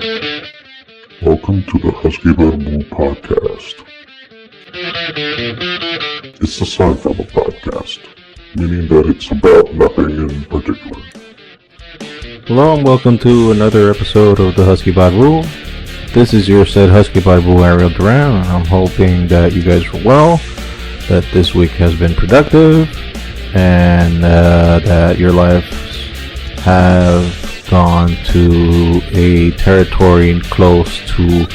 Welcome to the Husky Barbu podcast. It's a sci-fi podcast, meaning that it's about nothing in particular. Hello and welcome to another episode of the Husky Barbu. This is your said Husky Barbu Ariel Duran, and I'm hoping that you guys are well, that this week has been productive, and that your lives have gone to a territory close to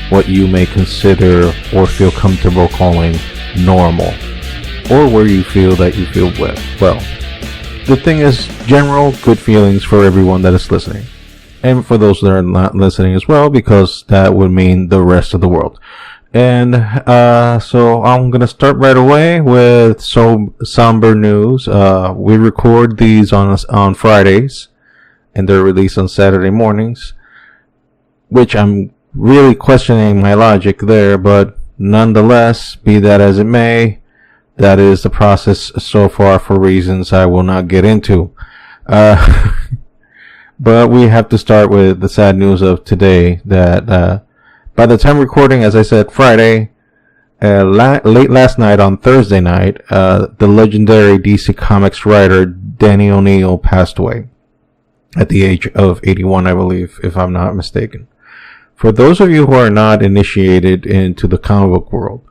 what you may consider or feel comfortable calling normal, or where you feel that you feel well. The thing is, general good feelings for everyone that is listening, and for those that are not listening as well, because that would mean the rest of the world. And so I'm gonna start right away with some somber news. We record these on Fridays, and they're released on Saturday mornings, which I'm really questioning my logic there, but nonetheless, be that as it may, that is the process so far for reasons I will not get into. But we have to start with the sad news of today that by the time recording, as I said, Friday, late last night on Thursday night, the legendary DC Comics writer Denny O'Neil passed away at the age of 81, I believe, if I'm not mistaken. For those of you who are not initiated into the comic book world,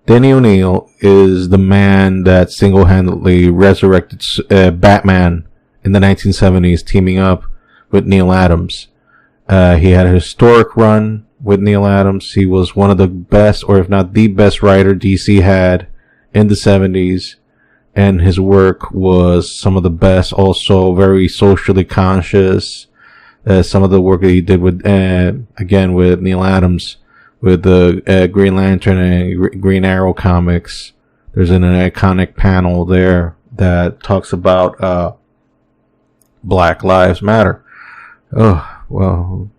Denny O'Neil is the man that single-handedly resurrected Batman in the 1970s, teaming up with Neil Adams. He had a historic run with Neil Adams. He was one of the best, or if not the best writer DC had in the 70s. And his work was some of the best, also very socially conscious. Some of the work that he did with, again, with Neil Adams, with the Green Lantern and Green Arrow comics. There's an iconic panel there that talks about Black Lives Matter. Oh, well,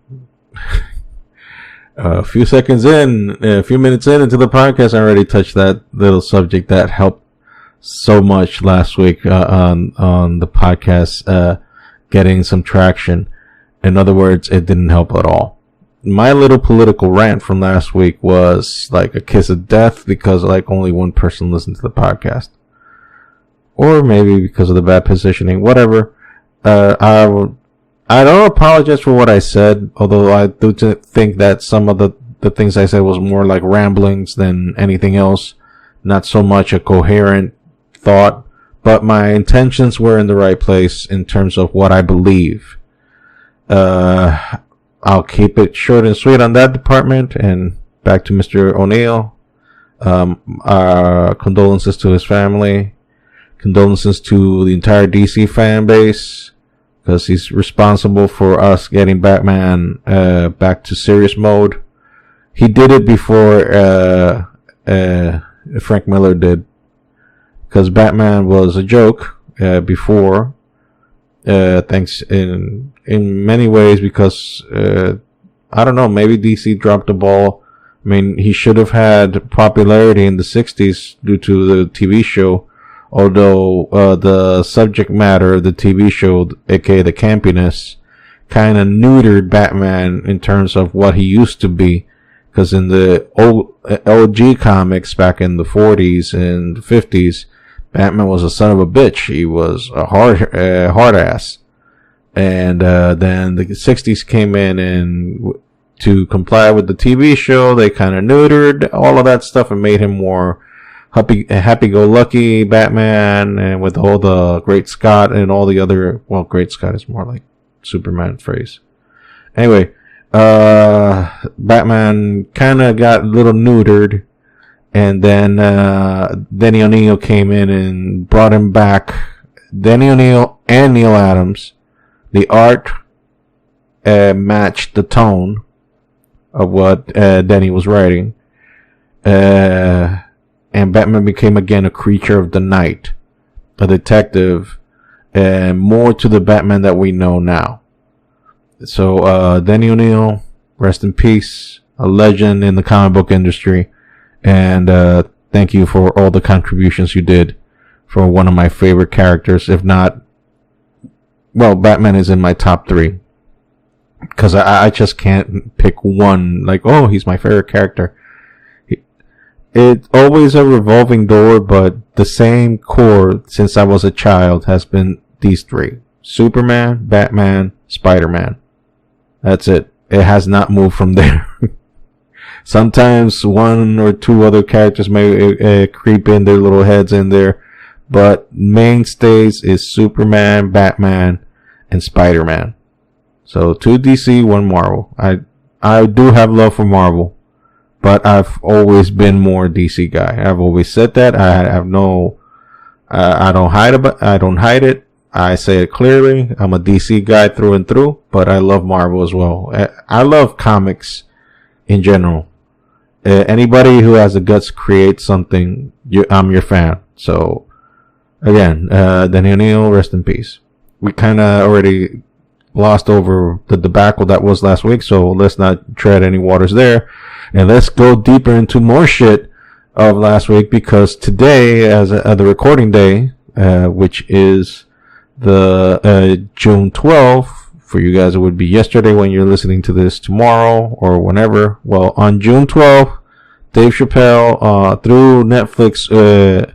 a few minutes into the podcast, I already touched that little subject that helped so much last week on the podcast getting some traction. In other words, it didn't help at all. My little political rant from last week was like a kiss of death because like only one person listened to the podcast, or maybe because of the bad positioning. Whatever. I don't apologize for what I said, although I do think that some of the things I said was more like ramblings than anything else, not so much a coherent thought, but my intentions were in the right place in terms of what I believe. I'll keep it short and sweet on that department, and back to Mr. O'Neil. Our condolences to his family, condolences to the entire DC fan base, because he's responsible for us getting Batman back to serious mode. He did it before Frank Miller did, because Batman was a joke before. Thanks in many ways, because I don't know, maybe DC dropped the ball. I mean, he should have had popularity in the 60s due to the TV show, although the subject matter of the TV show, aka the campiness, kind of neutered Batman in terms of what he used to be, because in the OG comics back in the 40s and 50s, Batman was a son of a bitch. He was a hard ass. And then the 60s came in, and to comply with the TV show, they kind of neutered all of that stuff and made him more happy-go-lucky Batman, and with all the Great Scott and all the other, well, Great Scott is more like Superman phrase. Anyway, Batman kind of got a little neutered. And then Denny O'Neil came in and brought him back. Denny O'Neil and Neil Adams. The art matched the tone of what Denny was writing. And Batman became again a creature of the night, a detective, and more to the Batman that we know now. So Denny O'Neil, rest in peace, a legend in the comic book industry. And thank you for all the contributions you did for one of my favorite characters, if not, well, Batman is in my top 3. because I just can't pick one, like, oh, he's my favorite character. It's always a revolving door, but the same core since I was a child has been these three: Superman, Batman, Spider-Man. That's it. It has not moved from there. Sometimes one or two other characters may creep in their little heads in there, but mainstays is Superman, Batman, and Spider-Man. So 2 DC, 1 Marvel. I do have love for Marvel, but I've always been more DC guy. I've always said that. I have no, I don't hide it. I say it clearly. I'm a DC guy through and through, but I love Marvel as well. I love comics in general. Anybody who has the guts to create something, I'm your fan. So again, Denny O'Neil, rest in peace. We kind of already glossed over the debacle that was last week, so let's not tread any waters there. And let's go deeper into more shit of last week, because today, as the recording day, which is the June 12th, for you guys it would be yesterday when you're listening to this, tomorrow or whenever. Well, on June 12th, Dave Chappell, through Netflix, a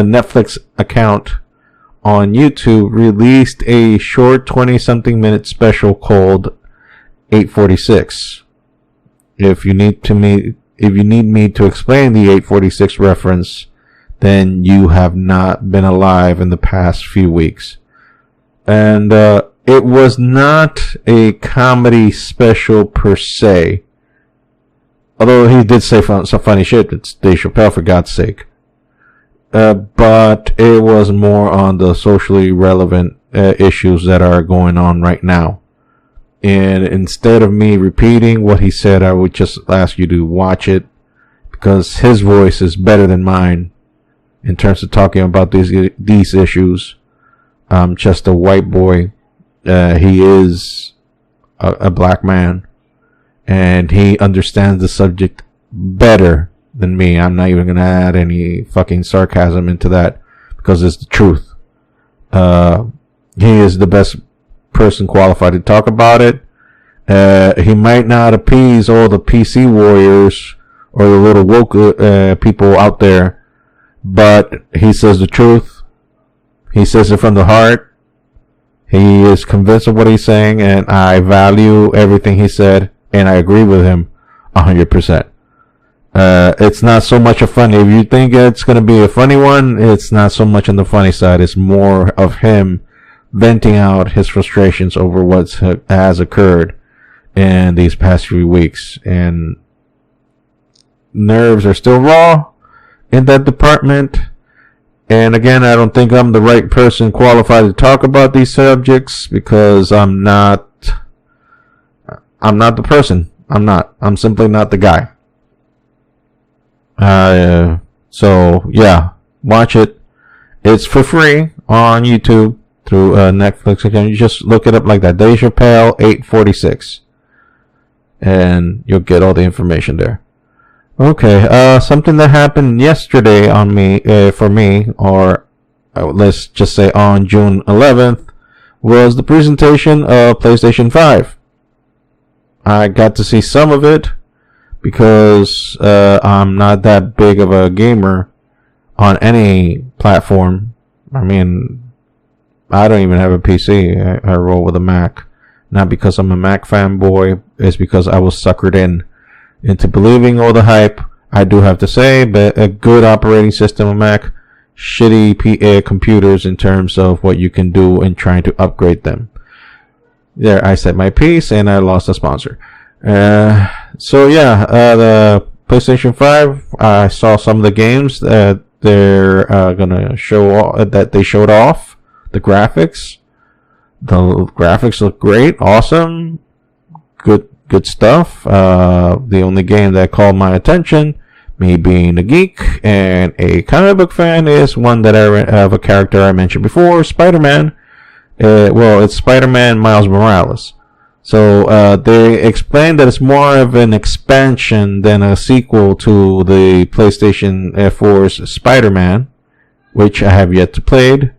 Netflix account on YouTube, released a short 20-something minute special called 846. If you need me to explain the 846 reference, then you have not been alive in the past few weeks. And it was not a comedy special per se, although he did say some funny shit. It's Dave Chappelle, for God's sake. But it was more on the socially relevant issues that are going on right now. And instead of me repeating what he said, I would just ask you to watch it, because his voice is better than mine in terms of talking about these issues. I'm just a white boy. He is a black man, and he understands the subject better than me. I'm not even going to add any fucking sarcasm into that, because it's the truth. He is the best person qualified to talk about it. He might not appease all the PC warriors or the little woke people out there, but he says the truth. He says it from the heart. He is convinced of what he's saying, and I value everything he said, and I agree with him 100%. It's not so much a funny. If you think it's going to be a funny one, it's not so much on the funny side. It's more of him venting out his frustrations over what has occurred in these past few weeks. And nerves are still raw in that department. And again, I don't think I'm the right person qualified to talk about these subjects, because I'm not the person. I'm simply not the guy. So yeah, watch it. It's for free on YouTube through Netflix. Again, you just look it up like that, Dave Chappelle 846, and you'll get all the information there. Okay, something that happened yesterday for me, or let's just say on June 11th, was the presentation of PlayStation 5. I got to see some of it, because I'm not that big of a gamer on any platform. I mean, I don't even have a PC. I roll with a Mac. Not because I'm a Mac fanboy. It's because I was suckered into believing all the hype. I do have to say, but a good operating system on Mac, shitty computers in terms of what you can do in trying to upgrade them. There, I said my piece, and I lost a sponsor. So yeah, the PlayStation 5, I saw some of the games that they're gonna show, that they showed off. The graphics. The graphics look great, awesome, good stuff. The only game that called my attention, me being a geek and a comic book fan, is one that I have a character I mentioned before, Spider-Man. Well, it's Spider-Man Miles Morales. So they explained that it's more of an expansion than a sequel to the PlayStation 4's Spider-Man, which I have yet to play,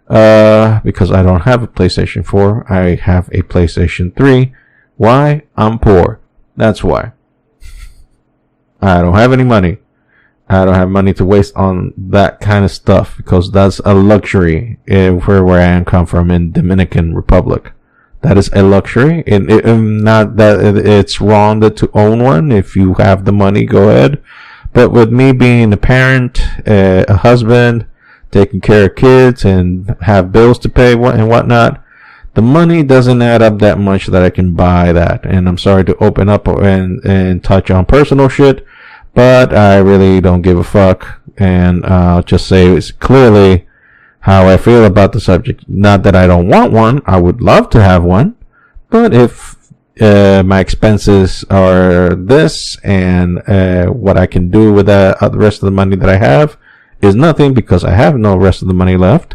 because I don't have a PlayStation 4. I have a PlayStation 3. Why? I'm poor. That's why. I don't have any money. I don't have money to waste on that kind of stuff because that's a luxury where I come from in Dominican Republic. That is a luxury, and not that it's wrong to own one. If you have the money, go ahead. But with me being a parent, a husband, taking care of kids, and have bills to pay and whatnot, the money doesn't add up that much that I can buy that. And I'm sorry to open up and touch on personal shit, but I really don't give a fuck. And I'll just say it's clearly how I feel about the subject. Not that I don't want one. I would love to have one. But if my expenses are this and what I can do with the rest of the money that I have is nothing because I have no rest of the money left,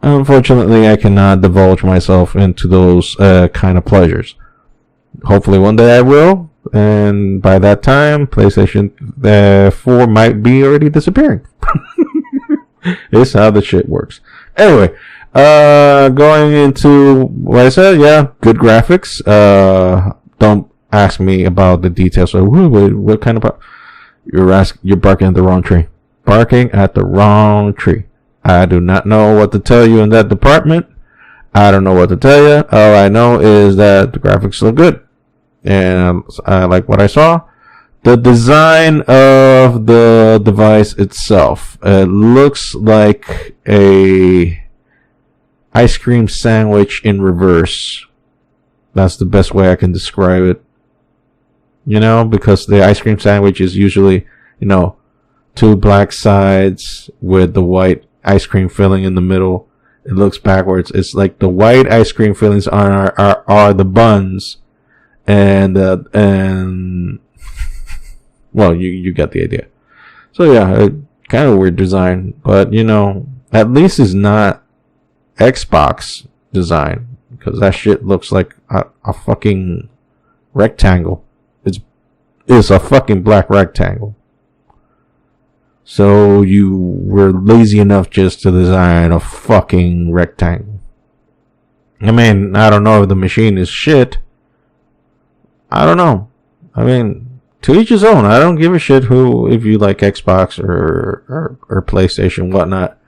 unfortunately I cannot divulge myself into those kind of pleasures. Hopefully one day I will. And by that time, PlayStation 4 might be already disappearing. It's how the shit works. Anyway, going into what I said, yeah, good graphics. Don't ask me about the details. So, what kind of you're barking at the wrong tree. Barking at the wrong tree. I do not know what to tell you in that department. I don't know what to tell you. All I know is that the graphics look good, and I like what I saw. The design of the device itself, it looks like a ice cream sandwich in reverse. That's the best way I can describe it. You know, because the ice cream sandwich is usually, you know, two black sides with the white ice cream filling in the middle. It looks backwards. It's like the white ice cream fillings are the buns, and well, you got the idea. So yeah, kind of weird design, but you know, at least it's not Xbox design, because that shit looks like a fucking rectangle. It's a fucking black rectangle. So you were lazy enough just to design a fucking rectangle. I mean, I don't know if the machine is shit. I don't know. I mean, to each his own. I don't give a shit if you like Xbox or PlayStation, whatnot.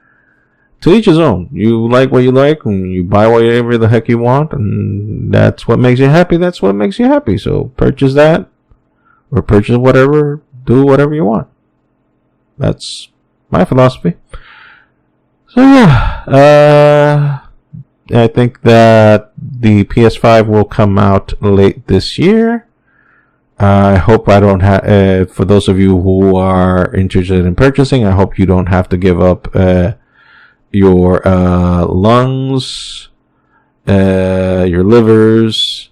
To each his own. You like what you like, and you buy whatever the heck you want, and that's what makes you happy. That's what makes you happy. So purchase that, or purchase whatever, do whatever you want. That's my philosophy. So yeah, I think that the PS5 will come out late this year. I hope I don't have, for those of you who are interested in purchasing, I hope you don't have to give up your lungs, your livers,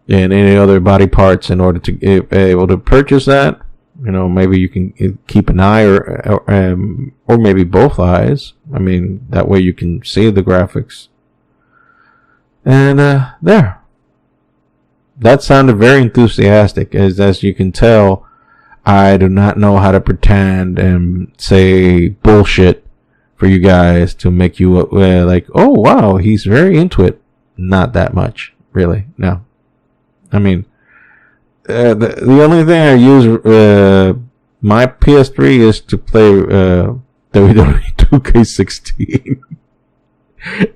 and any other body parts in order to be able to purchase that. You know, maybe you can keep an eye or maybe both eyes. I mean, that way you can see the graphics. And there. That sounded very enthusiastic, as you can tell. I do not know how to pretend and say bullshit for you guys to make you like, oh wow, he's very into it. Not that much, really. No. I mean, the only thing I use my PS3 is to play WWE 2K16,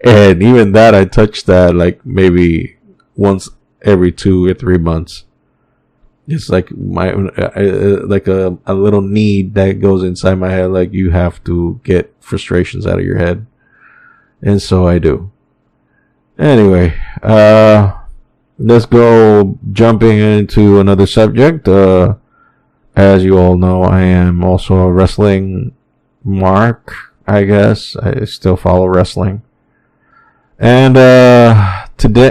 and even that I touch that like maybe once every 2 or 3 months. It's like my like a little need that goes inside my head. Like, you have to get frustrations out of your head, and so I do. Anyway, let's go jumping into another subject. As you all know, I am also a wrestling mark, I guess. I still follow wrestling. And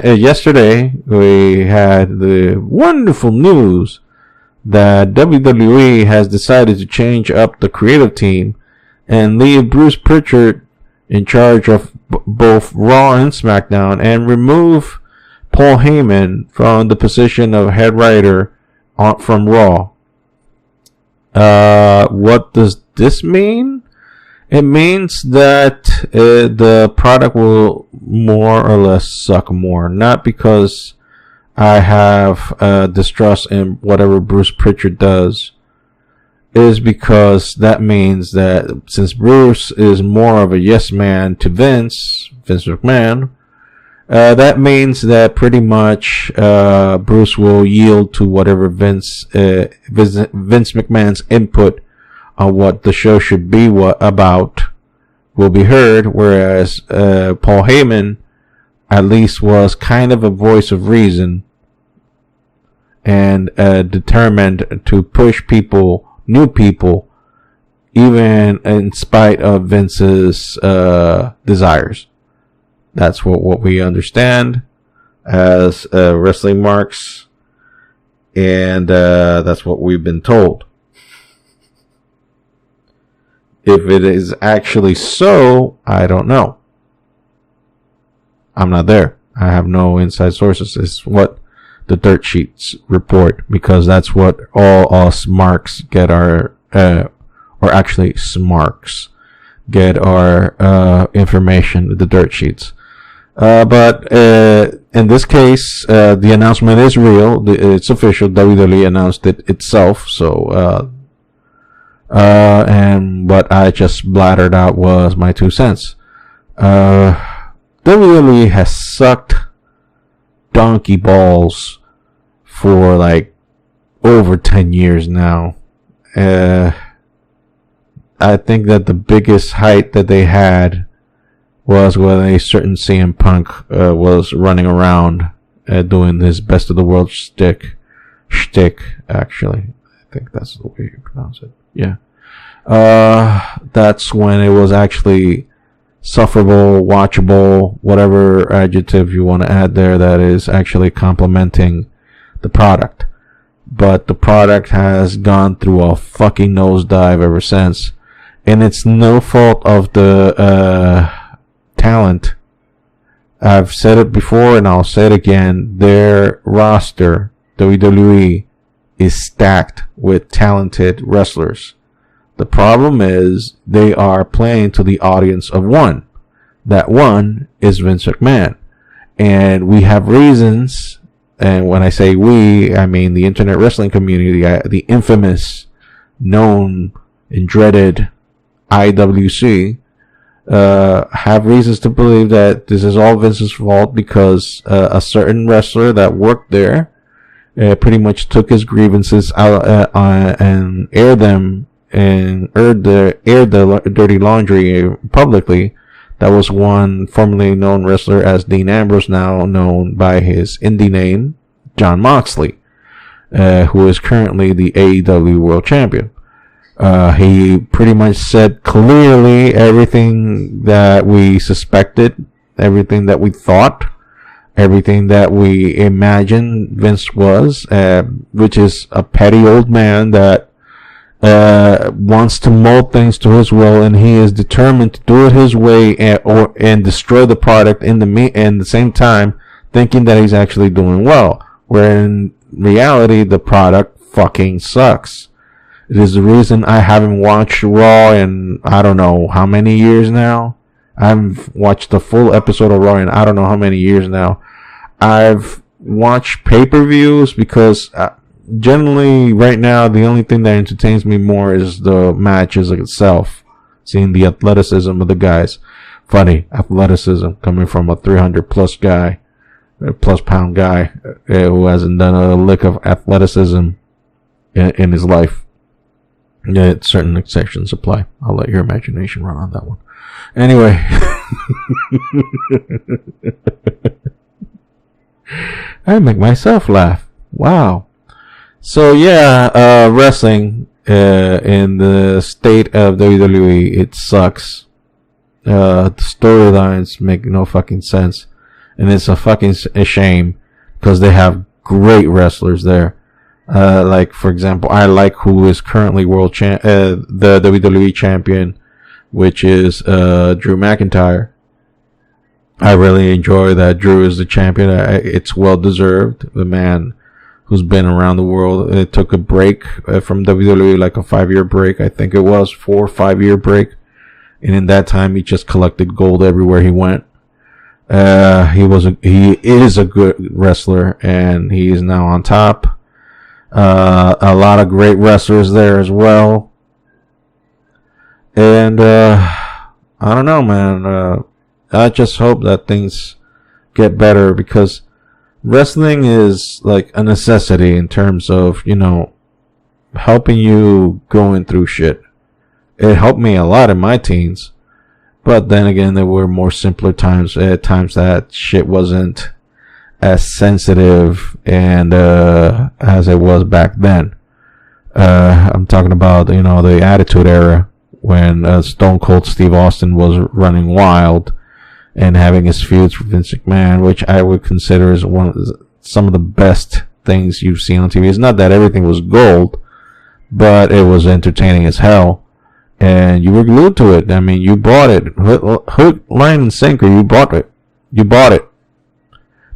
yesterday, we had the wonderful news that WWE has decided to change up the creative team and leave Bruce Pritchard in charge of both Raw and SmackDown, and remove Paul Heyman from the position of head writer from Raw. What does this mean? It means that the product will more or less suck more. Not because I have distrust in whatever Bruce Pritchard does is because that means that since Bruce is more of a yes man to Vince McMahon, that means that pretty much Bruce will yield to whatever Vince McMahon's input on what the show should be about will be heard, whereas Paul Heyman at least was kind of a voice of reason and determined to push new people, even in spite of Vince's desires. That's what we understand as wrestling marks, and that's what we've been told. If it is actually so, I don't know. I'm not there. I have no inside sources. It's what the dirt sheets report, because that's what all us marks get our, or actually smarks get our information, the dirt sheets. But in this case, the announcement is real. It's official. WWE announced it itself. So, and what I just blattered out was my 2 cents. WWE has sucked donkey balls for like over 10 years now. I think that the biggest height that they had was when a certain CM Punk was running around doing his best of the world shtick, actually. I think that's the way you pronounce it. Yeah. That's when it was actually sufferable, watchable, whatever adjective you want to add there that is actually complimenting the product. But the product has gone through a fucking nosedive ever since. And it's no fault of the talent. I've said it before and I'll say it again. Their roster, WWE, is stacked with talented wrestlers. The problem is they are playing to the audience of one. That one is Vince McMahon. And we have reasons, and when I say we, I mean the internet wrestling community, the infamous, known, and dreaded IWC, have reasons to believe that this is all Vince's fault because a certain wrestler that worked there pretty much took his grievances out and aired them and aired the dirty laundry publicly. That was one formerly known wrestler as Dean Ambrose, now known by his indie name, Jon Moxley, who is currently the AEW World Champion. He pretty much said clearly everything that we suspected, everything that we thought, everything that we imagined Vince was, which is a petty old man that wants to mold things to his will, and he is determined to do it his way and destroy the product in the same time, thinking that he's actually doing well, where in reality the product fucking sucks. It is the reason I haven't watched Raw in I don't know how many years now. I've watched the full episode of Raw in I don't know how many years now. I've watched pay-per-views because generally right now the only thing that entertains me more is the matches itself. Seeing the athleticism of the guys. Funny, athleticism coming from a 300 plus guy, plus pound guy who hasn't done a lick of athleticism in his life. Yeah, certain exceptions apply. I'll let your imagination run on that one. Anyway. I make myself laugh. Wow. So yeah, wrestling in the state of WWE, it sucks. The storylines make no fucking sense. And it's a fucking shame because they have great wrestlers there. Like, for example, I like who is currently the WWE champion, which is Drew McIntyre. I really enjoy that Drew is the champion. It's well deserved. The man who's been around the world. It took a break from WWE, like a 5-year break. I think it was 4 or 5 year break. And in that time, he just collected gold everywhere he went. He is a good wrestler, and he is now on top. A lot of great wrestlers there as well. And I don't know, man. I just hope that things get better, because wrestling is like a necessity in terms of, helping you going through shit. It helped me a lot in my teens. But then again, there were more simpler times, times that shit wasn't as sensitive and as it was back then. I'm talking about, the Attitude Era, when Stone Cold Steve Austin was running wild and having his feuds with Vince McMahon, which I would consider as some of the best things you've seen on TV. It's not that everything was gold, but it was entertaining as hell. And you were glued to it. I mean, you bought it. Hook, line, and sinker, you bought it. You bought it.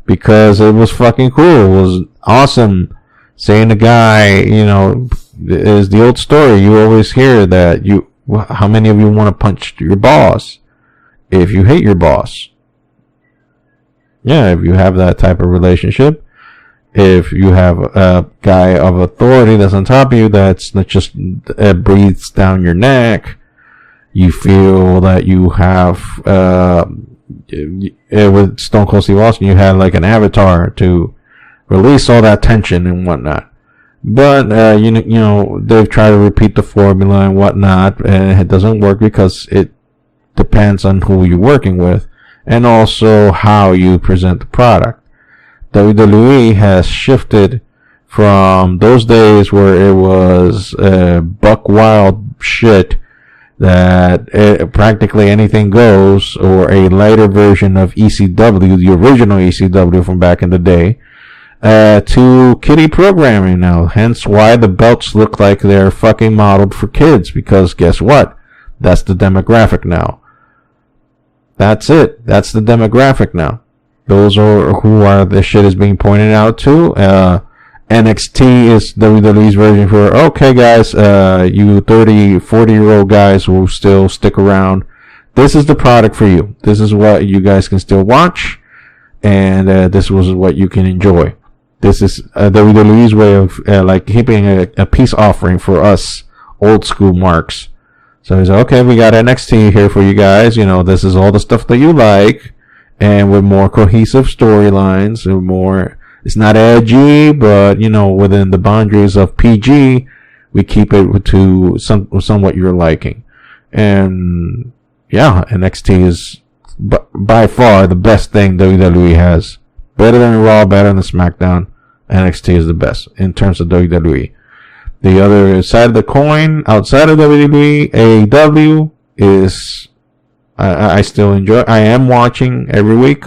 Because it was fucking cool. It was awesome. Saying the guy, is the old story. You always hear that how many of you want to punch your boss if you hate your boss? Yeah, if you have that type of relationship. If you have a guy of authority that's on top of you that just breathes down your neck, you feel that you have, with Stone Cold Steve Austin, you had like an avatar to release all that tension and whatnot. But, they've tried to repeat the formula and whatnot, and it doesn't work because it depends on who you're working with and also how you present the product. WWE has shifted from those days where it was buck wild shit that practically anything goes, or a lighter version of ECW, the original ECW from back in the day, to kiddie programming now. Hence why the belts look like they're fucking modeled for kids, because guess what? That's the demographic now. That's it. That's the demographic now. Those are who the shit is being pointed out to. NXT is WWE's version for, okay guys, you 30, 40-year-old guys who still stick around. This is the product for you. This is what you guys can still watch. And this was what you can enjoy. This is WWE's way of like keeping a peace offering for us old school marks. So he's like, okay, we got NXT here for you guys. This is all the stuff that you like. And with more cohesive storylines, and more, it's not edgy, but within the boundaries of PG, we keep it to somewhat you're liking. And yeah, NXT is by far the best thing WWE has. Better than Raw, better than SmackDown. NXT is the best in terms of WWE. The other side of the coin, outside of WWE, AEW is, I still enjoy. I am watching every week.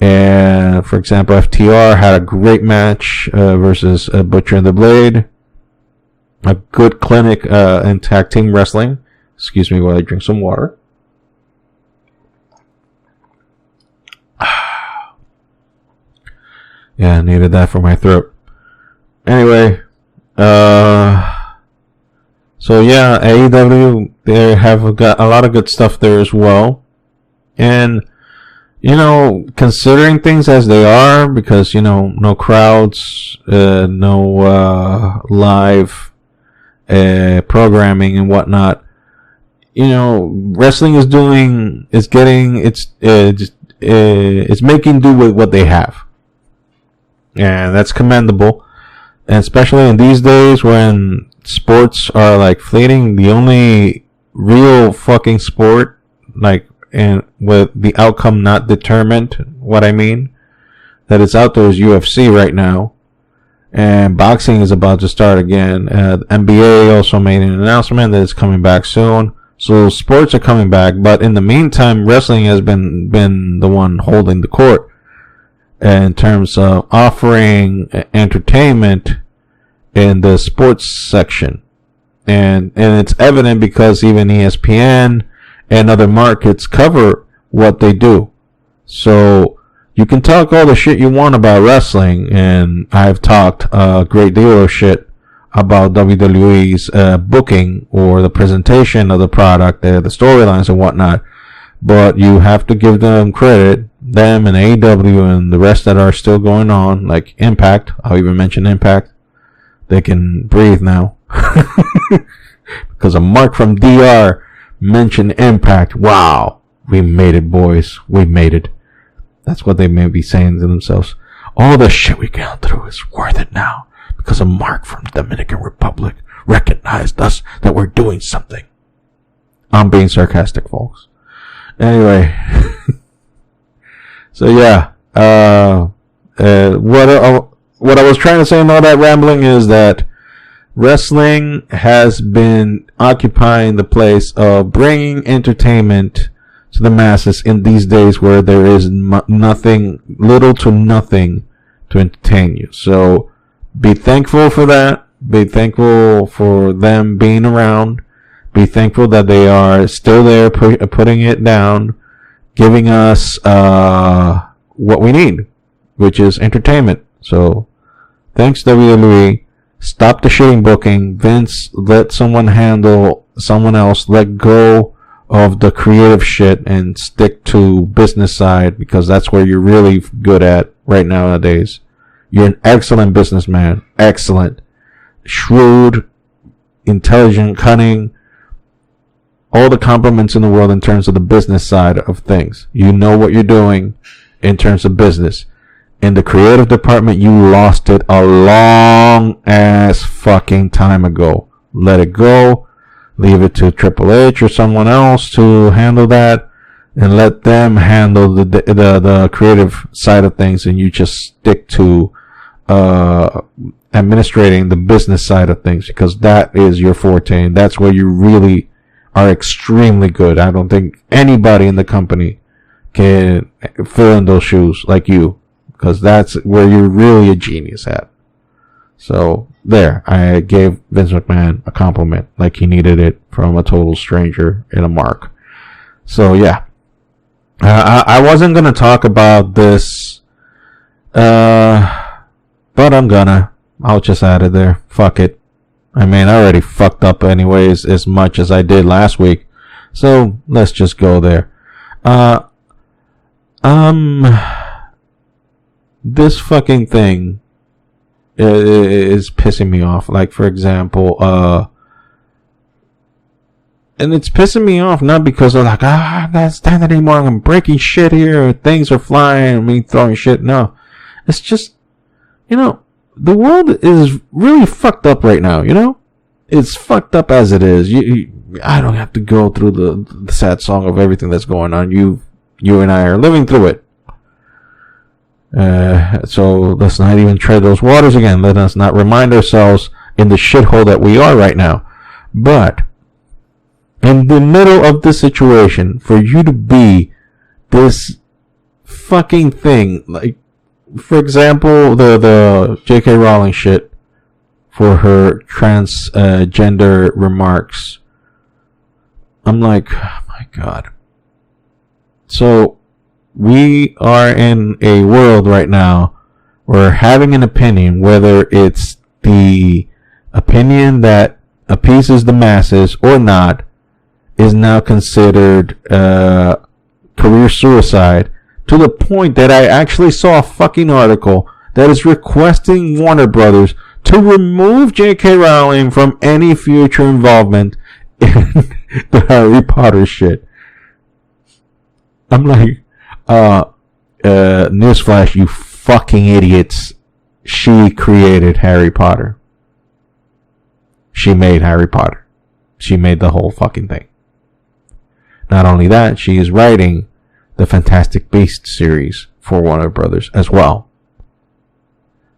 And for example, FTR had a great match versus Butcher and the Blade. A good clinic in tag team wrestling. Excuse me while I drink some water. Yeah, I needed that for my throat. Anyway, so yeah, AEW, they have got a lot of good stuff there as well. And, considering things as they are, because, no crowds, no live programming and whatnot, wrestling is making do with what they have. And that's commendable. And especially in these days when sports are like fleeting, the only real fucking sport, like, and with the outcome not determined, what I mean, that is out there is UFC right now. And boxing is about to start again. NBA also made an announcement that it's coming back soon. So sports are coming back, but in the meantime, wrestling has been the one holding the court in terms of offering entertainment in the sports section. And it's evident because even ESPN and other markets cover what they do. So you can talk all the shit you want about wrestling, and I've talked a great deal of shit about WWE's booking or the presentation of the product, the storylines and whatnot. but you have to give them credit, them and AEW and the rest that are still going on, like Impact. I'll even mention Impact. They can breathe now. Because a Mark from DR mentioned Impact. Wow. We made it, boys. We made it. That's what they may be saying to themselves. All the shit we gone through is worth it now. Because a Mark from Dominican Republic recognized us that we're doing something. I'm being sarcastic, folks. Anyway. So yeah. What I was trying to say in all that rambling is that wrestling has been occupying the place of bringing entertainment to the masses in these days where there is nothing, little to nothing to entertain you. So be thankful for that. Be thankful for them being around. Be thankful that they are still there, putting it down, giving us what we need, which is entertainment. So thanks, WWE. Stop the shitting booking. Vince, let someone handle someone else. Let go of the creative shit and stick to business side, because that's where you're really good at right nowadays. You're an excellent businessman. Excellent. Shrewd, intelligent, cunning. All the compliments in the world in terms of the business side of things. You know what you're doing in terms of business. In the creative department, you lost it a long ass fucking time ago. Let it go. Leave it to Triple H or someone else to handle that, and let them handle the creative side of things, and you just stick to administrating the business side of things, because that is your forte, and that's where you really are extremely good. I don't think anybody in the company can fill in those shoes like you, because that's where you're really a genius at. So there, I gave Vince McMahon a compliment like he needed it from a total stranger in a Mark. So yeah, I wasn't gonna talk about this, but I'm gonna. I'll just add it there. Fuck it. I mean, I already fucked up anyways as much as I did last week, so let's just go there. This fucking thing is pissing me off. Like, for example, and it's pissing me off not because of like, I'm not standing anymore, I'm breaking shit here, things are flying, me throwing shit. No, it's just, the world is really fucked up right now, It's fucked up as it is. I don't have to go through the sad song of everything that's going on. You and I are living through it. So let's not even tread those waters again. Let us not remind ourselves in the shithole that we are right now. But in the middle of this situation, for you to be this fucking thing, like, for example, the J.K. Rowling shit for her transgender remarks, I'm like, oh my God. So we are in a world right now where having an opinion, whether it's the opinion that appeases the masses or not, is now considered career suicide, to the point that I actually saw a fucking article that is requesting Warner Brothers to remove J.K. Rowling from any future involvement in the Harry Potter shit. I'm like, newsflash, you fucking idiots. She created Harry Potter. She made Harry Potter. She made the whole fucking thing. Not only that, she is writing the Fantastic Beasts series for Warner Brothers as well.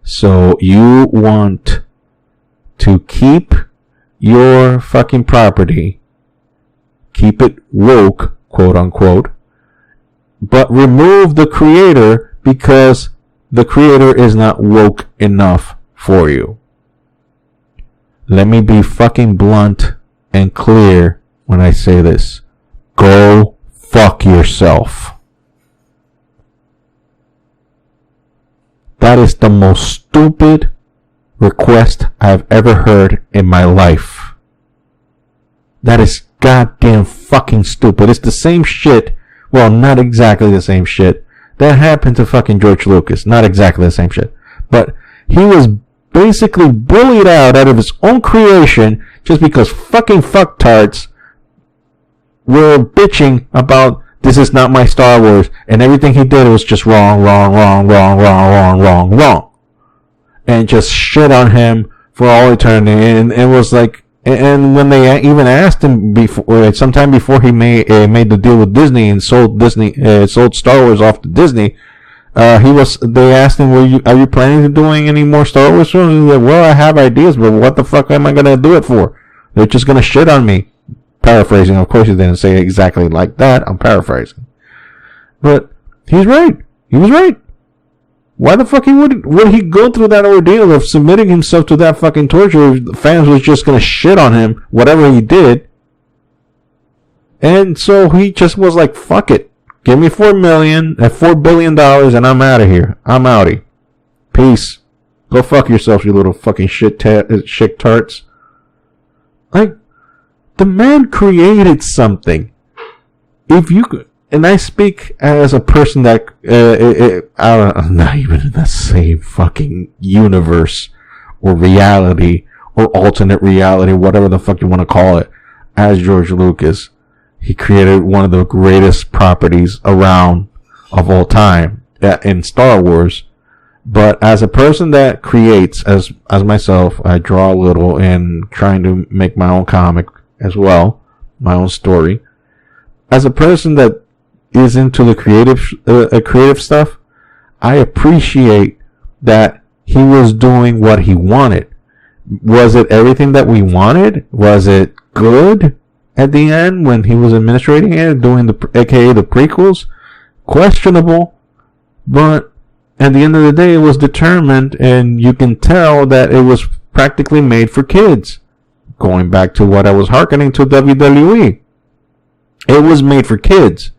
So you want to keep your fucking property, keep it woke, quote unquote, but remove the creator because the creator is not woke enough for you. Let me be fucking blunt and clear when I say this. Go fuck yourself. That is the most stupid request I've ever heard in my life. That is goddamn fucking stupid. It's the same shit Well, not exactly the same shit that happened to fucking George Lucas. Not exactly the same shit. But he was basically bullied out of his own creation just because fucking fucktards were bitching about this is not my Star Wars, and everything he did was just wrong, and just shit on him for all eternity. And it was like, and when they even asked him before, sometime before he made the deal with Disney and sold Star Wars off to Disney, they asked him, are you planning on doing any more Star Wars films? He was like, well, I have ideas, but what the fuck am I gonna do it for? They're just gonna shit on me. Paraphrasing, of course he didn't say it exactly like that. I'm paraphrasing. But he's right. He was right. Why the fuck would he go through that ordeal of submitting himself to that fucking torture if the fans was just gonna shit on him, whatever he did? And so he just was like, fuck it. Give me $4 billion and I'm out of here. I'm outie. Peace. Go fuck yourself, you little fucking shit tarts. Like, the man created something. If you could, and I speak as a person that, I'm not even in the same fucking universe or reality or alternate reality, whatever the fuck you want to call it, as George Lucas. He created one of the greatest properties around of all time in Star Wars. But as a person that creates, as myself, I draw a little and trying to make my own comic as well, my own story. As a person that is into the creative stuff, I appreciate that he was doing what he wanted. Was it everything that we wanted? Was it good at the end when he was administrating it, doing aka the prequels? Questionable, but at the end of the day, it was determined, and you can tell that it was practically made for kids. Going back to what I was hearkening to WWE. It was made for kids.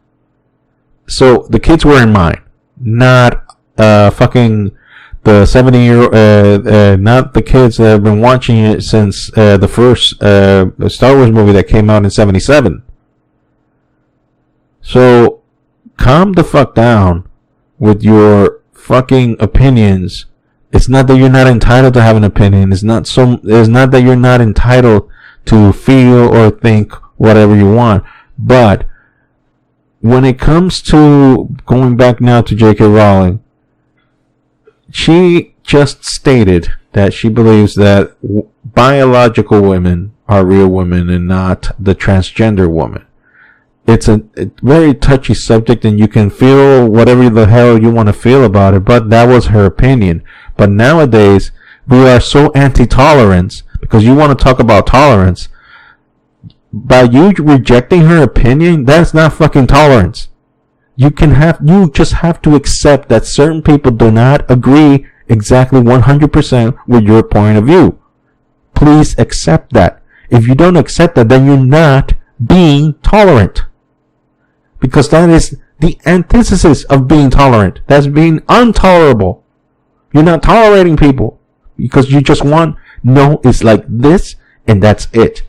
So the kids were in mind. Not fucking the 70-year, not the kids that have been watching it since the first Star Wars movie that came out in 1977. So calm the fuck down with your fucking opinions. It's not that you're not entitled to have an opinion. It's not that you're not entitled to feel or think whatever you want. But when it comes to going back now to J.K. Rowling, she just stated that she believes that biological women are real women and not the transgender woman. It's a very touchy subject, and you can feel whatever the hell you want to feel about it, but that was her opinion. But nowadays, we are so anti-tolerance, because you want to talk about tolerance. By you rejecting her opinion, that's not fucking tolerance. You just have to accept that certain people do not agree exactly 100% with your point of view. Please accept that. If you don't accept that, then you're not being tolerant. Because that is the antithesis of being tolerant. That's being intolerable. You're not tolerating people because you just want, no, it's like this and that's it.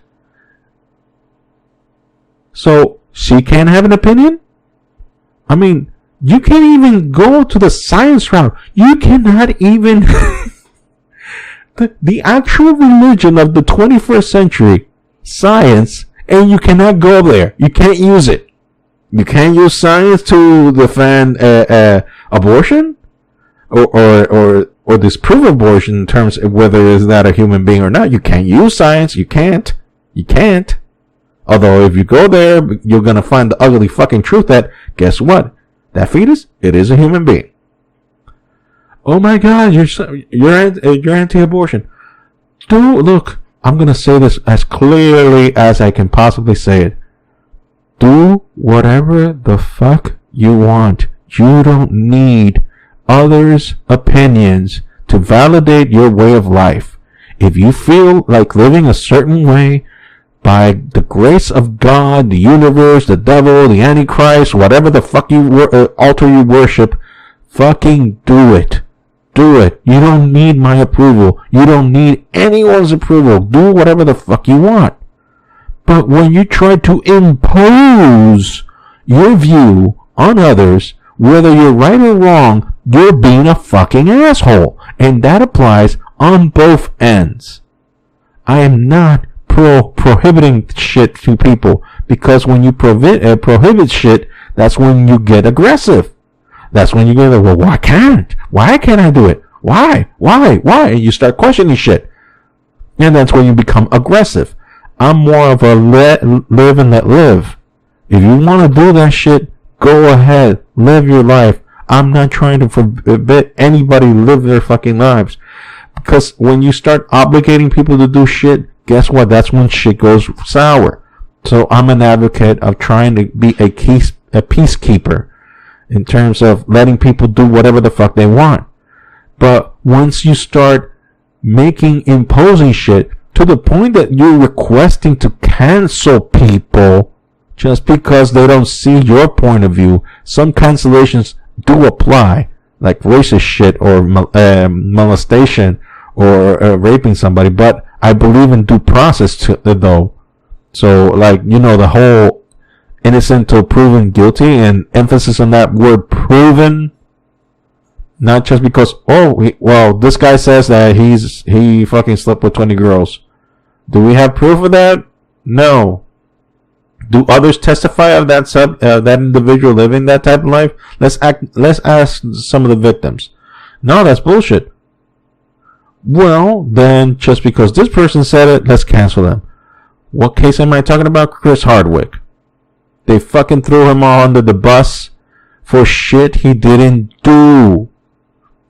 So she can't have an opinion? I mean, you can't even go to the science route. You cannot even the actual religion of the 21st century, science, and you cannot go there. You can't use it. You can't use science to defend abortion or disprove abortion in terms of whether is that a human being or not. You can't use science. You can't. Although if you go there, you're gonna find the ugly fucking truth that, guess what? That fetus, it is a human being. Oh my God, you're anti-abortion. Look, I'm gonna say this as clearly as I can possibly say it. Do whatever the fuck you want. You don't need others' opinions to validate your way of life. If you feel like living a certain way, by the grace of God, the universe, the devil, the Antichrist, whatever the fuck altar you worship, fucking do it. Do it. You don't need my approval. You don't need anyone's approval. Do whatever the fuck you want. But when you try to impose your view on others, whether you're right or wrong, you're being a fucking asshole. And that applies on both ends. I am not prohibiting shit to people, because when you prohibit shit, that's when you get aggressive. That's when you get like, well, why can't I do it? Why? And you start questioning shit. And that's when you become aggressive. I'm more of a live and let live. If you want to do that shit, go ahead, live your life. I'm not trying to forbid anybody live their fucking lives. Because when you start obligating people to do shit, guess what? That's when shit goes sour. So I'm an advocate of trying to be a peacekeeper in terms of letting people do whatever the fuck they want. But once you start imposing shit to the point that you're requesting to cancel people just because they don't see your point of view, some cancellations do apply, like racist shit or molestation or raping somebody. But I believe in due process though. So, like, the whole innocent till proven guilty, and emphasis on that word proven. Not just because, this guy says that he fucking slept with 20 girls. Do we have proof of that? No. Do others testify of that individual living that type of life? Let's ask some of the victims. No, that's bullshit. Well, then just because this person said it, let's cancel them. What case am I talking about? Chris Hardwick. They fucking threw him all under the bus for shit he didn't do.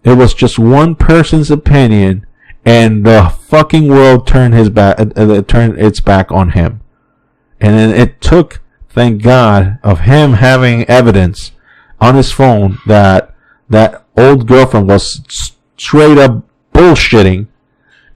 It was just one person's opinion, and the fucking world turned its back on him. And then it took, thank God, of him having evidence on his phone that that old girlfriend was straight up bullshitting,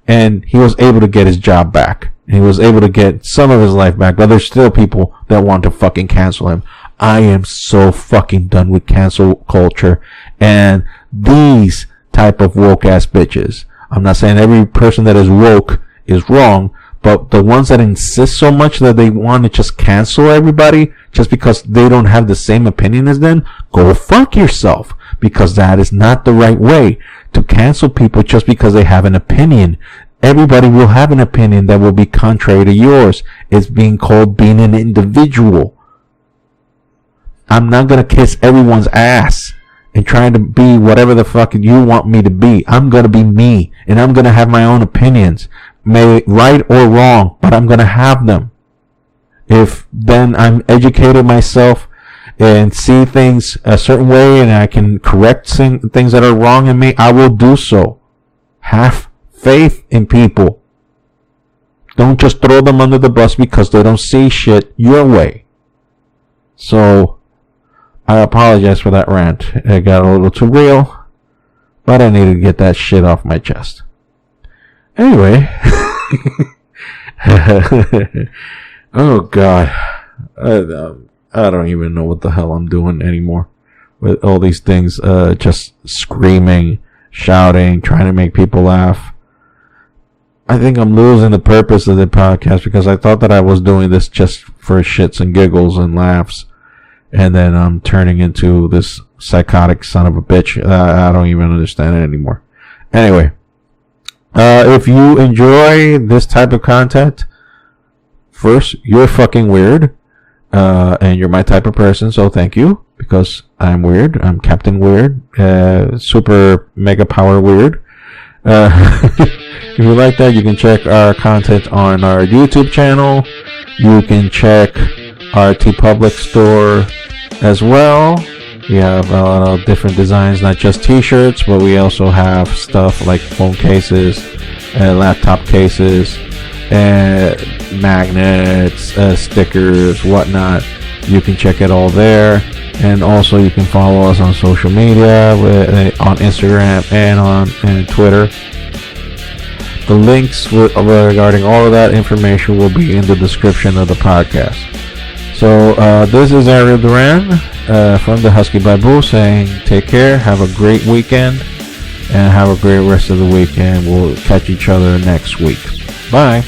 and he was able to get his job back. He was able to get some of his life back, but there's still people that want to fucking cancel him. I am so fucking done with cancel culture and these type of woke ass bitches. I'm not saying every person that is woke is wrong, but the ones that insist so much that they want to just cancel everybody just because they don't have the same opinion as them, go fuck yourself, because that is not the right way to cancel people just because they have an opinion. Everybody will have an opinion that will be contrary to yours. It's being called being an individual. I'm not going to kiss everyone's ass and trying to be whatever the fuck you want me to be. I'm going to be me, and I'm going to have my own opinions, right or wrong, but I'm going to have them. If then I'm educated myself and see things a certain way and I can correct things that are wrong in me, I will do so. Have faith in people. Don't just throw them under the bus because they don't see shit your way. So, I apologize for that rant. It got a little too real, but I needed to get that shit off my chest. Anyway. Oh God. I don't even know what the hell I'm doing anymore with all these things. Just screaming, shouting, trying to make people laugh. I think I'm losing the purpose of the podcast because I thought that I was doing this just for shits and giggles and laughs. And then I'm turning into this psychotic son of a bitch. I don't even understand it anymore. Anyway, if you enjoy this type of content, first, you're fucking weird. And you're my type of person, so thank you. Because I'm weird. I'm Captain Weird. Super mega power weird. If you like that, you can check our content on our YouTube channel. You can check our TeePublic store as well. We have a lot of different designs, not just t-shirts, but we also have stuff like phone cases, laptop cases, magnets, stickers, whatnot. You can check it all there. And also you can follow us on social media, on Instagram and on Twitter. The links regarding all of that information will be in the description of the podcast. So this is Ariel Duran from the Husky Barbu saying take care, have a great weekend, and have a great rest of the weekend. We'll catch each other next week. Bye.